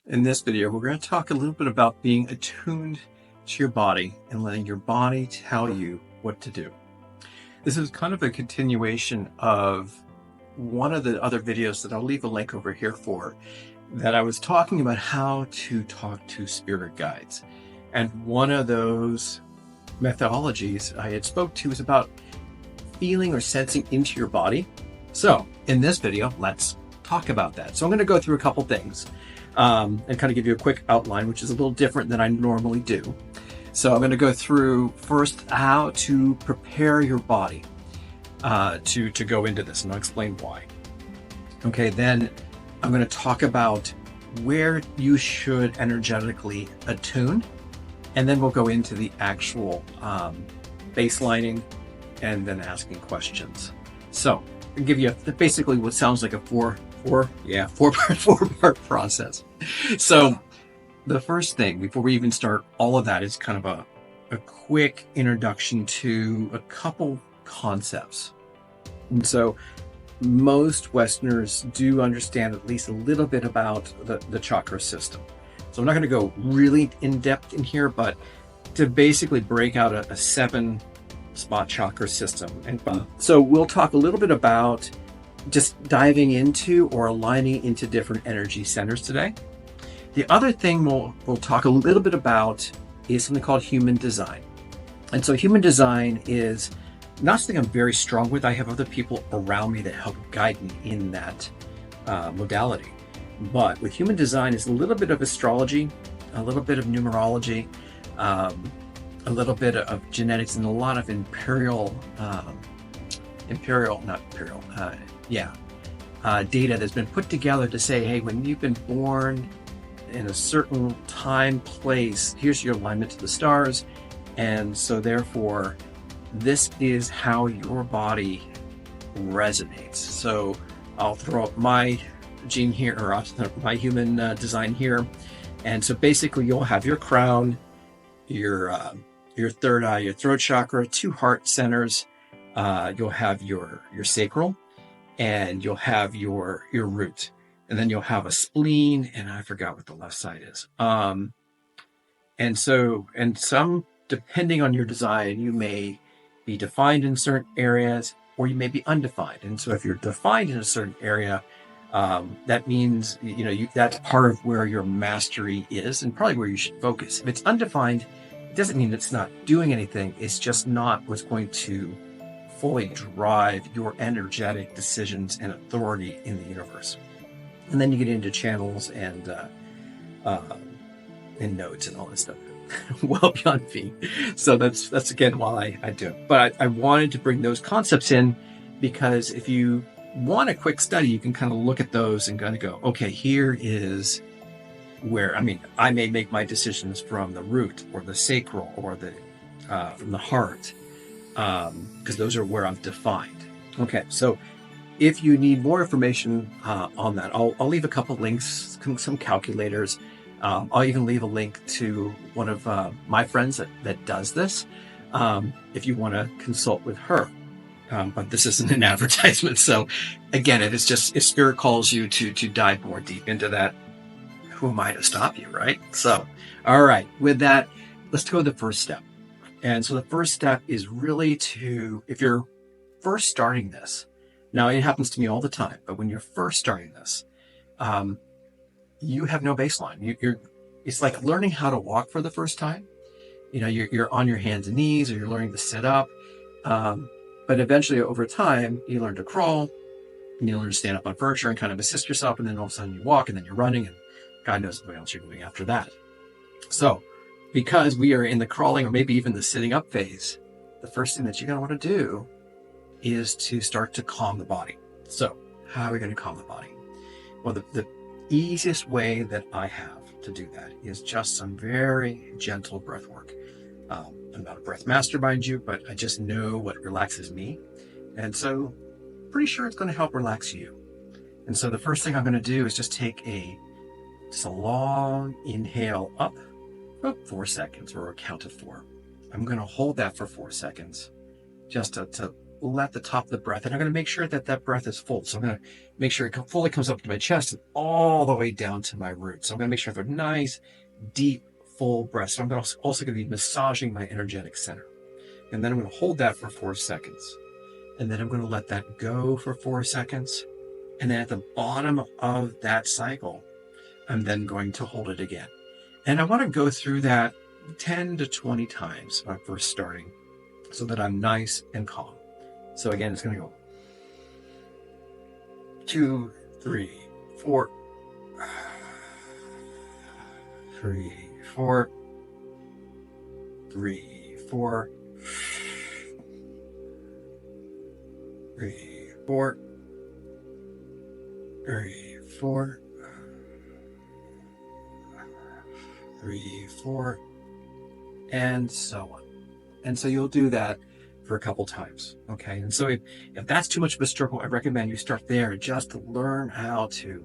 In this video, we're going to talk a little bit about being attuned to your body and letting your body tell you what to do. This is kind of a continuation of one of the other videos that I'll leave a link over here for, that I was talking about how to talk to spirit guides. And one of those methodologies I had spoke to is about feeling or sensing into your body. So in this video, let's talk about that. So I'm going to go through a couple things and kind of give you a quick outline, which is a little different than I normally do. So I'm going to go through first how to prepare your body to go into this, and I'll explain why. Okay, then I'm going to talk about where you should energetically attune, and then we'll go into the actual baselining and then asking questions. So I'll give you basically what sounds like a four-part process. So the first thing, before we even start all of that, is kind of a quick introduction to a couple concepts. And so most Westerners do understand at least a little bit about the chakra system. So I'm not going to go really in depth in here, but to basically break out a 7-spot chakra system. And so we'll talk a little bit about just diving into or aligning into different energy centers today. The other thing we'll talk a little bit about is something called human design. And so human design is not something I'm very strong with. I have other people around me that help guide me in that modality. But with human design is a little bit of astrology, a little bit of numerology, a little bit of genetics, and a lot of data that's been put together to say, hey, when you've been born in a certain time, place, here's your alignment to the stars. And so therefore, this is how your body resonates. So I'll throw up my gene here, or I'll throw up my human design here. And so basically you'll have your crown, your third eye, your throat chakra, 2 heart centers. You'll have your sacral, and you'll have your root, and then you'll have a spleen, and I forgot what the left side is. And some, depending on your design, you may be defined in certain areas, or you may be undefined. And so if you're defined in a certain area, that means, that's part of where your mastery is and probably where you should focus. If it's undefined, it doesn't mean it's not doing anything. It's just not what's going to fully drive your energetic decisions and authority in the universe. And then you get into channels and nodes and all this stuff. Well beyond me. So that's again why I do it. But I wanted to bring those concepts in because if you want a quick study, you can kind of look at those and kind of go, okay, here is where, I may make my decisions from the root or the sacral or from the heart, because those are where I'm defined. Okay, so if you need more information on that, I'll leave a couple links, some calculators. I'll even leave a link to one of my friends that does this, if you want to consult with her. But this isn't an advertisement. So again, it is just, if spirit calls you to dive more deep into that, who am I to stop you, right? So, all right, with that, let's go to the first step. And so the first step is really if you're first starting this, now it happens to me all the time, but when you're first starting this, you have no baseline. It's like learning how to walk for the first time. You're on your hands and knees, or you're learning to sit up. But eventually over time, you learn to crawl, and you learn to stand up on furniture and kind of assist yourself. And then all of a sudden you walk, and then you're running, and God knows what else you're doing after that. So because we are in the crawling or maybe even the sitting up phase, the first thing that you're going to want to do is to start to calm the body. So how are we going to calm the body? Well, the easiest way that I have to do that is just some very gentle breath work. I'm not a breath master, mind you, but I just know what relaxes me. And so pretty sure it's going to help relax you. And so the first thing I'm going to do is just take a long inhale up for 4 seconds, or a count of 4. I'm going to hold that for 4 seconds just to let the top of the breath, and I'm going to make sure that that breath is full. So I'm going to make sure it fully comes up to my chest and all the way down to my root. So I'm going to make sure I have a nice, deep, full breath. So I'm also going to be massaging my energetic center. And then I'm going to hold that for 4 seconds. And then I'm going to let that go for 4 seconds. And then at the bottom of that cycle, I'm then going to hold it again. And I want to go through that 10 to 20 times when I'm first starting so that I'm nice and calm. So again, it's going to go 2, 3, 4, 3, 4, 3, 4, 3, 4, 3, 4, 3, 4, and so on. And so you'll do that for a couple times, okay? And so if that's too much of a struggle, I recommend you start there just to learn how to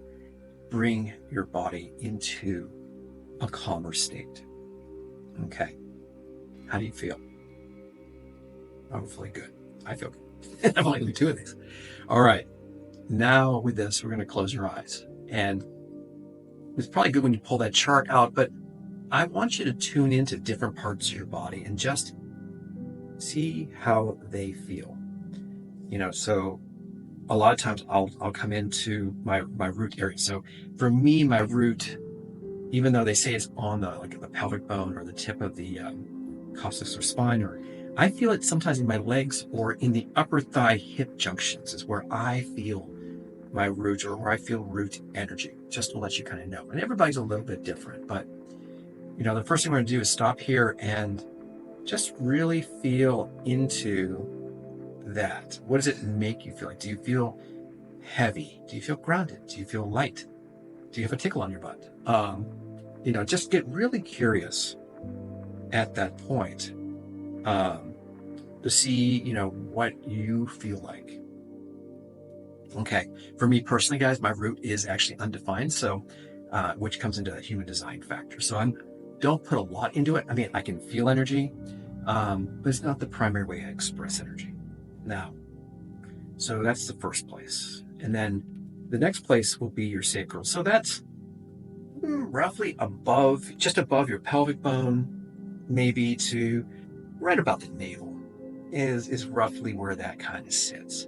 bring your body into a calmer state. Okay. How do you feel? Hopefully good. I feel good. I've only done 2 of these. All right. Now with this, we're going to close your eyes. And it's probably good when you pull that chart out, but I want you to tune into different parts of your body and just see how they feel. So a lot of times I'll come into my root area. So for me, my root, even though they say it's on the pelvic bone or the tip of the coccyx or spine, or I feel it sometimes in my legs or in the upper thigh hip junctions is where I feel my root, or where I feel root energy, just to let you kind of know. And everybody's a little bit different, but the first thing we're going to do is stop here and just really feel into that. What does it make you feel like? Do you feel heavy? Do you feel grounded? Do you feel light? Do you have a tickle on your butt? Just get really curious at that point to see, what you feel like. Okay. For me personally, guys, my root is actually undefined. So, which comes into the human design factor. So don't put a lot into it. I mean, I can feel energy, but it's not the primary way I express energy. Now, so that's the first place. And then the next place will be your sacral. So that's roughly just above your pelvic bone, maybe to right about the navel is roughly where that kind of sits.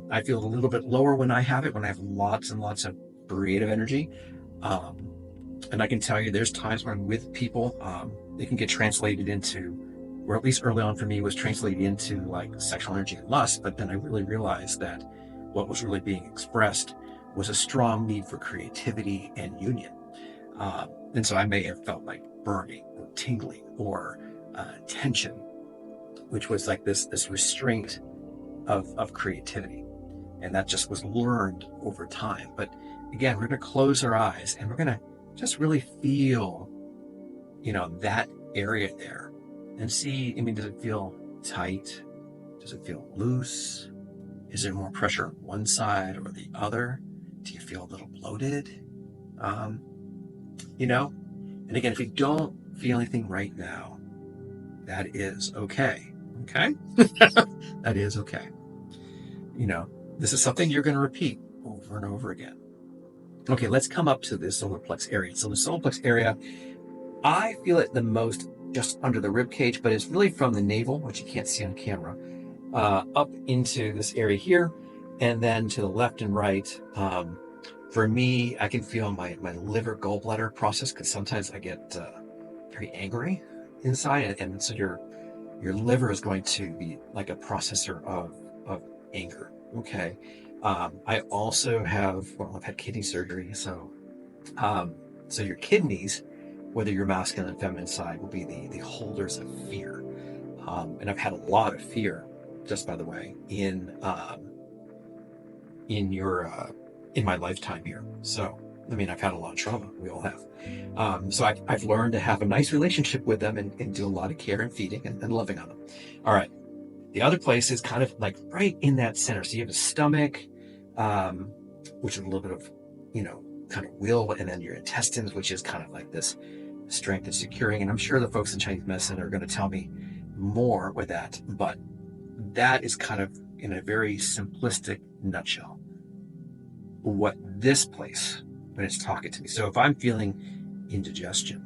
I feel a little bit lower when I have lots and lots of creative energy. And I can tell you there's times when I'm with people, they can get translated into, or at least early on for me was translated into like sexual energy and lust. But then I really realized that what was really being expressed was a strong need for creativity and union. And so I may have felt like burning or tingling or tension, which was like this restraint of creativity. And that just was learned over time. But again, we're going to close our eyes and we're going to just really feel, that area there and see, does it feel tight? Does it feel loose? Is there more pressure on one side or the other? Do you feel a little bloated? And again, if you don't feel anything right now, that is okay. Okay? That is okay. This is something you're going to repeat over and over again. Okay, let's come up to the solar plex area. So the solar plex area, I feel it the most just under the rib cage, but it's really from the navel, which you can't see on camera, up into this area here, and then to the left and right. For me, I can feel my liver gallbladder process, because sometimes I get very angry inside, and so your liver is going to be like a processor of anger. Okay. I also I've had kidney surgery. So your kidneys, whether you're masculine and feminine side, will be the holders of fear. And I've had a lot of fear, just by the way, in my lifetime here. So, I've had a lot of trauma. We all have. So I've learned to have a nice relationship with them and do a lot of care and feeding and loving on them. All right. The other place is kind of like right in that center. So you have a stomach, which is a little bit of, kind of will, and then your intestines, which is kind of like this strength and securing. And I'm sure the folks in Chinese medicine are going to tell me more with that, but that is kind of in a very simplistic nutshell what this place, when it's talking to me. So if I'm feeling indigestion,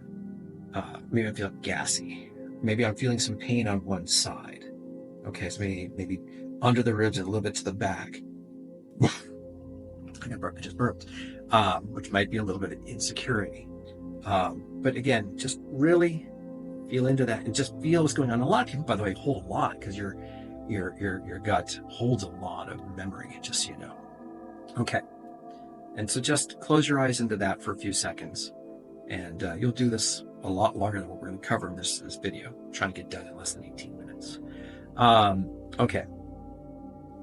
maybe I'm feeling gassy, maybe I'm feeling some pain on one side. Okay, so maybe under the ribs and a little bit to the back. I just burped, which might be a little bit of insecurity. But again, just really feel into that and just feel what's going on. A lot of people, by the way, hold a lot because your gut holds a lot of memory, just so you know. Okay. And so just close your eyes into that for a few seconds. And you'll do this a lot longer than what we're going to cover in this video. I'm trying to get done in less than 18 minutes. Okay.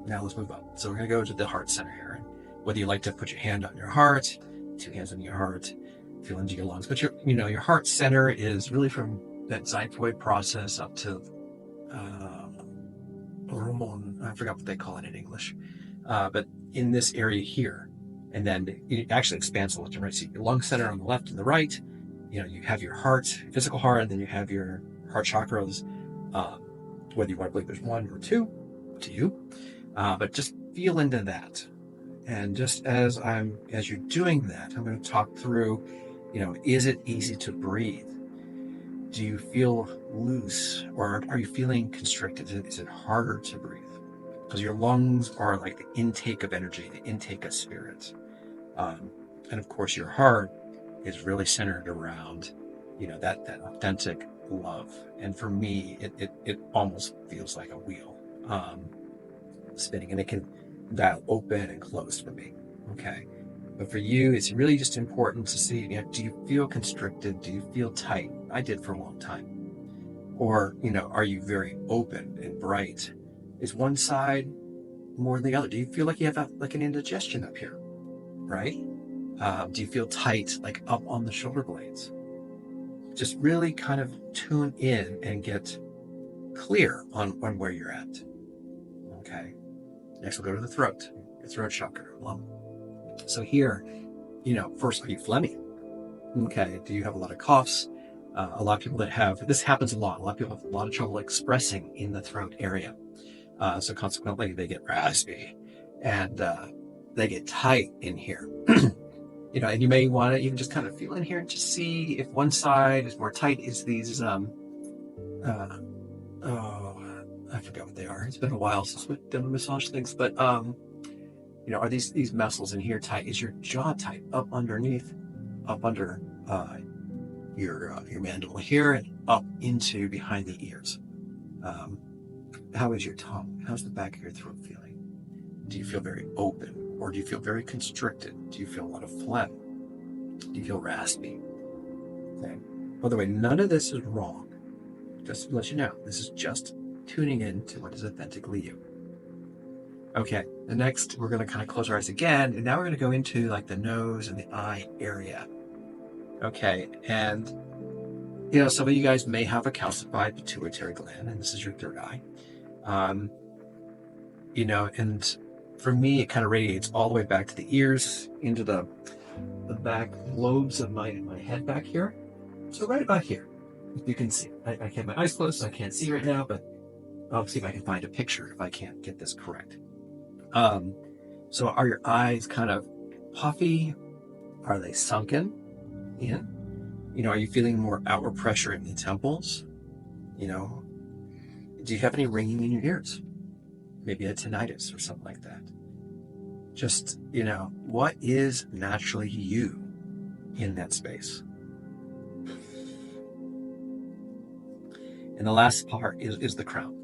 Now let's move on. So we're going to go to the heart center here. Whether you like to put your hand on your heart, 2 hands on your heart, feel into your lungs. But your heart center is really from that xiphoid process up to I forgot what they call it in English. But in this area here, and then it actually expands to left and right. So your lung center on the left and the right, you have your heart, physical heart, and then you have your heart chakras. Whether you want to believe there's 1 or 2, up to you. But just feel into that. And just as you're doing that, I'm going to talk through, is it easy to breathe? Do you feel loose, or are you feeling constricted? Is it harder to breathe? Because your lungs are like the intake of energy, the intake of spirit. And of course, your heart is really centered around, that authentic love. And for me, it almost feels like a wheel spinning, and it can dial open and closed for me. Okay. But for you, it's really just important to see, do you feel constricted? Do you feel tight? I did for a long time. Or, are you very open and bright? Is one side more than the other? Do you feel like you have like an indigestion up here, right? Do you feel tight, like up on the shoulder blades? Just really kind of tune in and get clear on where you're at. Okay. Next, we'll go to the throat, your throat chakra. So here, first, are you phlegmy? Okay. Do you have a lot of coughs? A lot of people this happens a lot. A lot of people have a lot of trouble expressing in the throat area. So consequently, they get raspy and they get tight in here. And you may want to even just kind of feel in here and just see if one side is more tight. Is these, I forgot what they are. It's been a while since we've done massage things, but, are these muscles in here tight? Is your jaw tight up underneath, up under your mandible here and up into behind the ears? How is your tongue? How's the back of your throat feeling? Do you feel very open, or do you feel very constricted? Do you feel a lot of phlegm? Do you feel raspy? Okay. By the way, none of this is wrong. Just to let you know, this is just tuning in to what is authentically you. Okay, the next, we're going to kind of close our eyes again, and now we're going to go into like the nose and the eye area. Okay, and some of you guys may have a calcified pituitary gland, and this is your third eye. And for me, it kind of radiates all the way back to the ears, into the back lobes of my head back here. So right about here, you can see. I have my eyes closed, so I can't see right now, but I'll see if I can find a picture if I can't get this correct. So are your eyes kind of puffy? Are they sunken in? Are you feeling more outward pressure in the temples? Do you have any ringing in your ears? Maybe a tinnitus or something like that. Just, what is naturally you in that space? And the last part is the crown.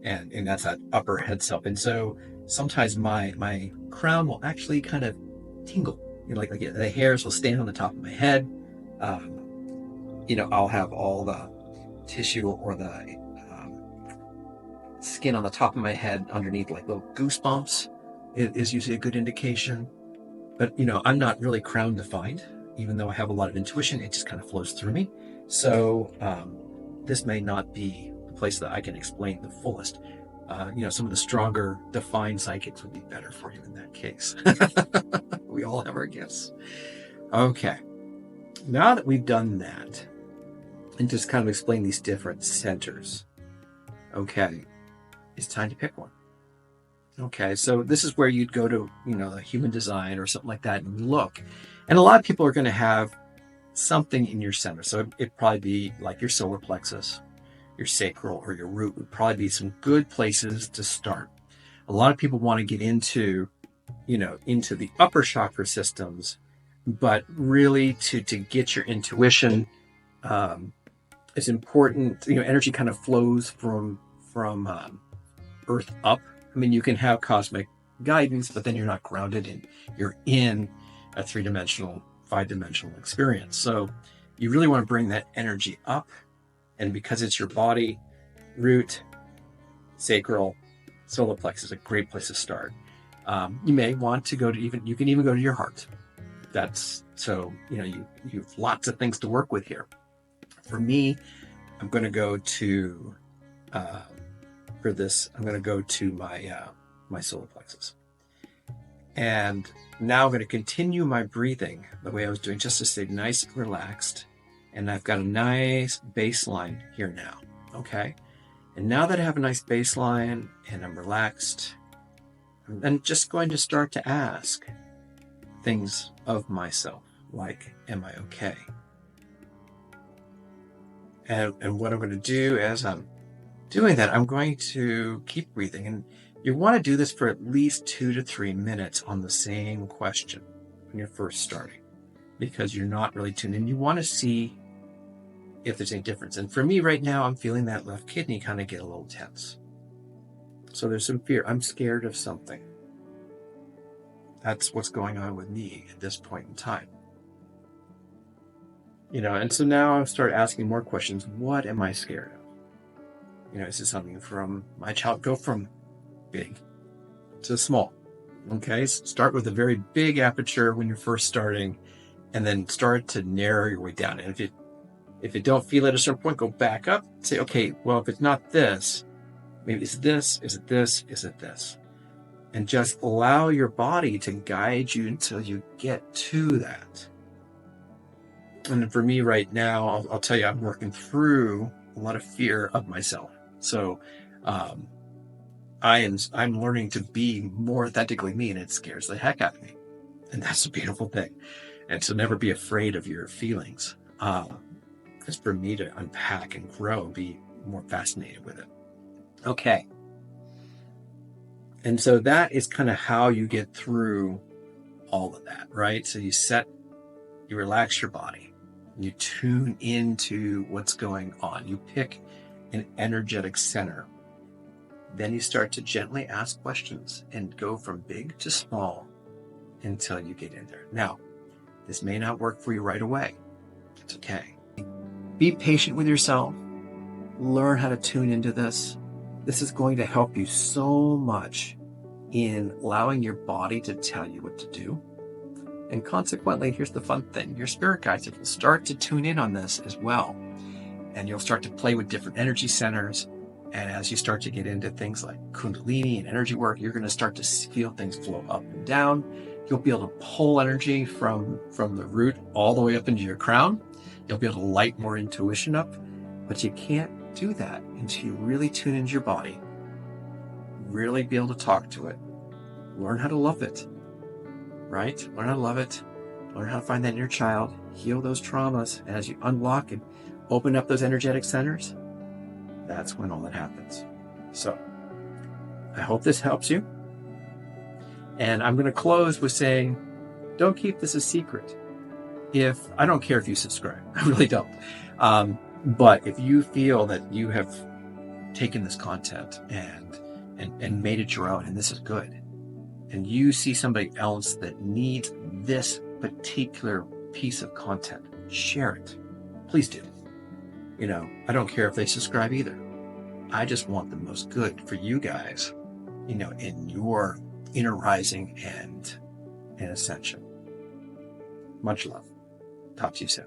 And that's that upper head self. And so sometimes my crown will actually kind of tingle. Like the hairs will stand on the top of my head. I'll have all the tissue or the skin on the top of my head underneath, like little goosebumps. It is usually a good indication. But, I'm not really crown defined, even though I have a lot of intuition. It just kind of flows through me. So this may not be the place that I can explain the fullest. Some of the stronger defined psychics would be better for you in that case. We all have our gifts. Okay. Now that we've done that, and just kind of explain these different centers, okay, it's time to pick one. Okay, so this is where you'd go to, the human design or something like that and look. And a lot of people are going to have something in your center. So it'd probably be like your solar plexus, your sacral, or your root would probably be some good places to start. A lot of people want to get into, into the upper chakra systems, but really to get your intuition is important. Energy kind of flows from earth up. I mean, you can have cosmic guidance, but then you're not grounded in, you're in a 3-dimensional, 5-dimensional experience. So you really want to bring that energy up. And because it's your body, root, sacral, solar plexus is a great place to start. You may want to go to you can even go to your heart. That's so, you have lots of things to work with here. For me, I'm going to go to, for this, I'm going to go to my solar plexus. And now I'm going to continue my breathing the way I was doing, just to stay nice and relaxed. And I've got a nice baseline here now. Okay. And now that I have a nice baseline and I'm relaxed, I'm then just going to start to ask things of myself, like, am I okay? And what I'm going to do as I'm doing that, I'm going to keep breathing. And you want to do this for at least 2 to 3 minutes on the same question when you're first starting, because you're not really tuned in. You want to see if there's any difference. And for me right now, I'm feeling that left kidney kind of get a little tense. So there's some fear. I'm scared of something. That's what's going on with me at this point in time. And so now I start asking more questions. What am I scared of? Is it something from my child? Go from big to small. Okay. Start with a very big aperture when you're first starting, and then start to narrow your way down. And if you don't feel it at a certain point, go back up. Say, okay, well, if it's not this, maybe it's this. Is it this? Is it this? And just allow your body to guide you until you get to that. And for me right now, I'll tell you, I'm working through a lot of fear of myself. So I'm learning to be more authentically me, and it scares the heck out of me. And that's a beautiful thing. And so never be afraid of your feelings. Because for me to unpack and grow, be more fascinated with it. Okay. And so that is kind of how you get through all of that, right? So you relax your body. You tune into what's going on. You pick an energetic center. Then you start to gently ask questions and go from big to small until you get in there. Now, this may not work for you right away. It's okay. Be patient with yourself. Learn how to tune into this. This is going to help you so much in allowing your body to tell you what to do. And consequently, here's the fun thing. Your spirit guides will start to tune in on this as well. And you'll start to play with different energy centers. And as you start to get into things like Kundalini and energy work, you're going to start to feel things flow up and down. You'll be able to pull energy from the root all the way up into your crown. You'll be able to light more intuition up. But you can't do that until you really tune into your body. Really be able to talk to it. Learn how to love it. Right? Learn how to love it. Learn how to find that inner child. Heal those traumas. And as you unlock and open up those energetic centers, that's when all that happens. So I hope this helps you. And I'm going to close with saying, don't keep this a secret. I don't care if you subscribe. I really don't. But if you feel that you have taken this content and made it your own, and this is good, and you see somebody else that needs this particular piece of content, share it. Please do. I don't care if they subscribe either. I just want the most good for you guys, in your inner rising and ascension. Much love. Talk to you soon.